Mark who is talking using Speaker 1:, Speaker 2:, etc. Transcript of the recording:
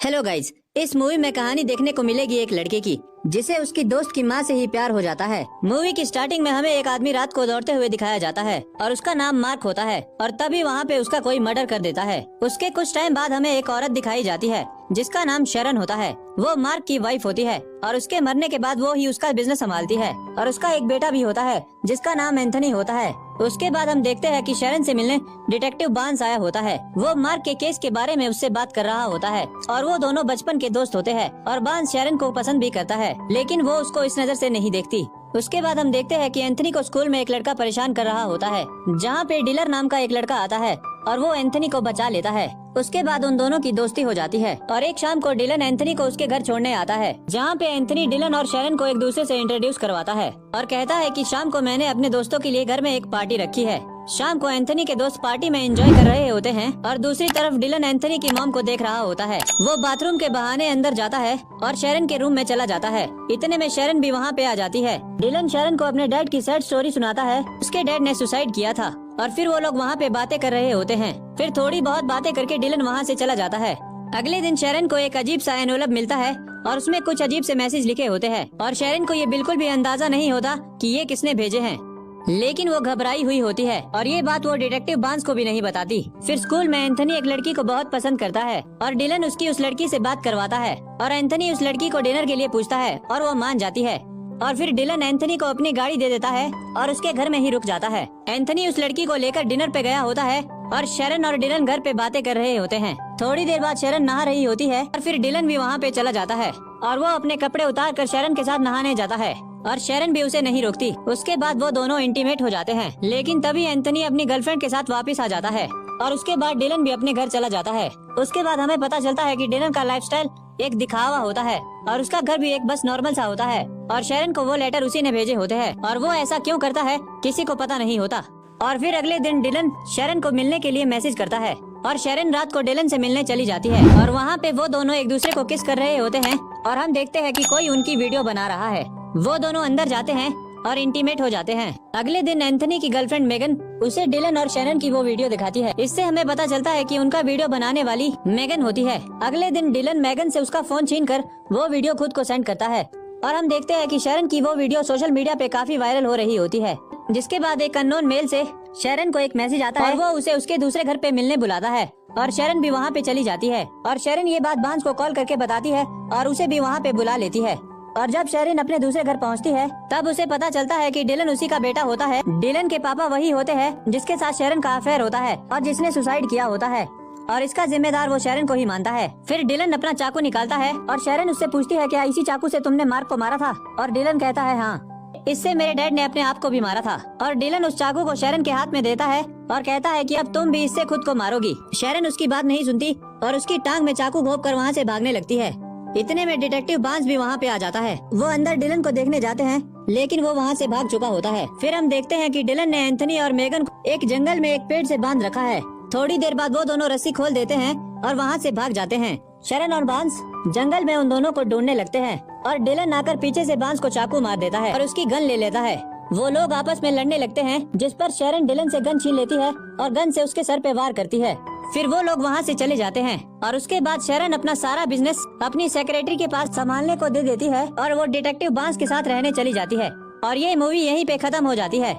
Speaker 1: Hello guys, इस movie में कहानी देखने को मिलेगी एक लड़के की जिसे उसकी दोस्त की माँ से ही प्यार हो जाता है। मूवी की स्टार्टिंग में हमें एक आदमी रात को दौड़ते हुए दिखाया जाता है और उसका नाम मार्क होता है और तभी वहाँ पे उसका कोई मर्डर कर देता है। उसके कुछ टाइम बाद हमें एक औरत दिखाई जाती है जिसका नाम शरण होता है। वो मार्क की वाइफ होती है और उसके मरने के बाद वो ही उसका बिजनेस संभालती है और उसका एक बेटा भी होता है जिसका नाम एंथनी होता है। उसके बाद हम देखते हैं कि शरण से मिलने डिटेक्टिव बार्न्स आया होता है। वो मार्क के केस के बारे में उससे बात कर रहा होता है और वो दोनों बचपन के दोस्त होते हैं और बार्न्स शरण को पसंद भी करता है, लेकिन वो उसको इस नजर से नहीं देखती। उसके बाद हम देखते हैं कि एंथनी को स्कूल में एक लड़का परेशान कर रहा होता है, जहाँ पे डीलर नाम का एक लड़का आता है और वो एंथनी को बचा लेता है। उसके बाद उन दोनों की दोस्ती हो जाती है और एक शाम को डिलन एंथनी को उसके घर छोड़ने आता है, जहाँ पे एंथनी डिलन और शरण को एक दूसरे से इंट्रोड्यूस करवाता है और कहता है कि शाम को मैंने अपने दोस्तों के लिए घर में एक पार्टी रखी है। शाम को एंथनी के दोस्त पार्टी में एंजॉय कर रहे होते हैं और दूसरी तरफ डिलन एंथनी की मॉम को देख रहा होता है। वो बाथरूम के बहाने अंदर जाता है और शरण के रूम में चला जाता है। इतने में शरण भी वहाँ पे आ जाती है। डिलन शरण को अपने डैड की सैड स्टोरी सुनाता है। उसके डैड ने सुसाइड किया था और फिर वो लोग वहाँ पे बातें कर रहे होते हैं। फिर थोड़ी बहुत बातें करके डिलन वहाँ से चला जाता है। अगले दिन शरण को एक अजीब सा एनवलप मिलता है और उसमें कुछ अजीब से मैसेज लिखे होते हैं और शरण को ये बिल्कुल भी अंदाजा नहीं होता कि ये किसने भेजे हैं, लेकिन वो घबराई हुई होती है और ये बात वो डिटेक्टिव बार्न्स को भी नहीं बताती। फिर स्कूल में एंथनी एक लड़की को बहुत पसंद करता है और डिलन उसकी उस लड़की से बात करवाता है और एंथनी उस लड़की को डिनर के लिए पूछता है और वो मान जाती है। और फिर डिलन एंथनी को अपनी गाड़ी दे देता है और उसके घर में ही रुक जाता है। एंथनी उस लड़की को लेकर डिनर पे गया होता है और शरण और डिलन घर पे बातें कर रहे होते हैं। थोड़ी देर बाद शरण नहा रही होती है और फिर डिलन भी वहाँ पे चला जाता है और वो अपने कपड़े उतार कर शरण के साथ नहाने जाता है और शरण भी उसे नहीं रोकती। उसके बाद वो दोनों इंटीमेट हो जाते हैं, लेकिन तभी एंथनी अपनी गर्लफ्रेंड के साथ वापस आ जाता है और उसके बाद डिलन भी अपने घर चला जाता है। उसके बाद हमें पता चलता है कि डिलन का लाइफस्टाइल एक दिखावा होता है और उसका घर भी एक बस नॉर्मल सा होता है और शरण को वो लेटर उसी ने भेजे होते हैं और वो ऐसा क्यों करता है किसी को पता नहीं होता। और फिर अगले दिन डिलन शरण को मिलने के लिए मैसेज करता है और शरण रात को डिलन से मिलने चली जाती है और वहाँ पे वो दोनों एक दूसरे को किस कर रहे होते हैं और हम देखते हैं कि कोई उनकी वीडियो बना रहा है। वो दोनों अंदर जाते हैं और इंटीमेट हो जाते हैं। अगले दिन एंथनी की गर्लफ्रेंड मेगन उसे डिलन और शरण की वो वीडियो दिखाती है। इससे हमें पता चलता है कि उनका वीडियो बनाने वाली मेगन होती है। अगले दिन डिलन मेगन से उसका फोन छीनकर वो वीडियो खुद को सेंड करता है और हम देखते हैं कि शरण की वो वीडियो सोशल मीडिया पे काफी वायरल हो रही होती है। जिसके बाद एक अननोन मेल से शरण को एक मैसेज आता है और वो उसे उसके दूसरे घर पे मिलने बुलाता है और शरण भी वहाँ पे चली जाती है और शरण ये बात बार्न्स को कॉल करके बताती है और उसे भी वहाँ पे बुला लेती है। और जब शरण अपने दूसरे घर पहुँचती है तब उसे पता चलता है कि डिलन उसी का बेटा होता है। डिलन के पापा वही होते हैं जिसके साथ शरण का अफेयर होता है और जिसने सुसाइड किया होता है और इसका जिम्मेदार वो शरण को ही मानता है। फिर डिलन अपना चाकू निकालता है और शरण उससे पूछती है क्या इसी चाकू से तुमने मार्क को मारा था और डिलन कहता है हाँ, इससे मेरे डैड ने अपने आप को भी मारा था। और डिलन उस चाकू को शरण के हाथ में देता है और कहता है कि अब तुम भी इससे खुद को मारोगी। शरण उसकी बात नहीं सुनती और उसकी टांग में चाकू घोंप कर वहाँ से भागने लगती है। इतने में डिटेक्टिव बार्न्स भी वहाँ पे आ जाता है। वो अंदर डिलन को देखने जाते हैं, लेकिन वो वहाँ से भाग चुका होता है। फिर हम देखते हैं कि डिलन ने एंथनी और मेगन को एक जंगल में एक पेड़ से बांध रखा है। थोड़ी देर बाद वो दोनों रस्सी खोल देते हैं और वहाँ से भाग जाते हैं। शरण और बार्न्स जंगल में उन दोनों को ढूंढने लगते हैं और डिलन आकर पीछे से बार्न्स को चाकू मार देता है और उसकी गन ले लेता है। वो लोग आपस में लड़ने लगते हैं, जिस पर शरण डिलन से गन छीन लेती है और गन से उसके सर पे वार करती है। फिर वो लोग वहाँ से चले जाते हैं और उसके बाद शरण अपना सारा बिजनेस अपनी सेक्रेटरी के पास संभालने को दे देती है और वो डिटेक्टिव बार्न्स के साथ रहने चली जाती है और ये मूवी यहीं पे खत्म हो जाती है।